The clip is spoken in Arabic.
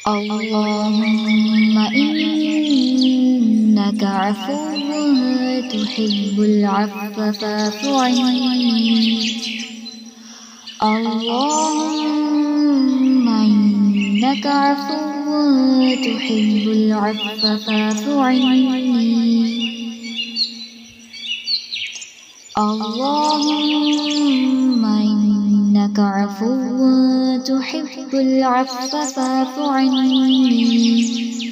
اللهم إنك عفو تحب العفو فاعف عني. اللهم إنك عفو تحب العفو فاعف عني. اللهم إنك عفو تحب العفو فاعف عني.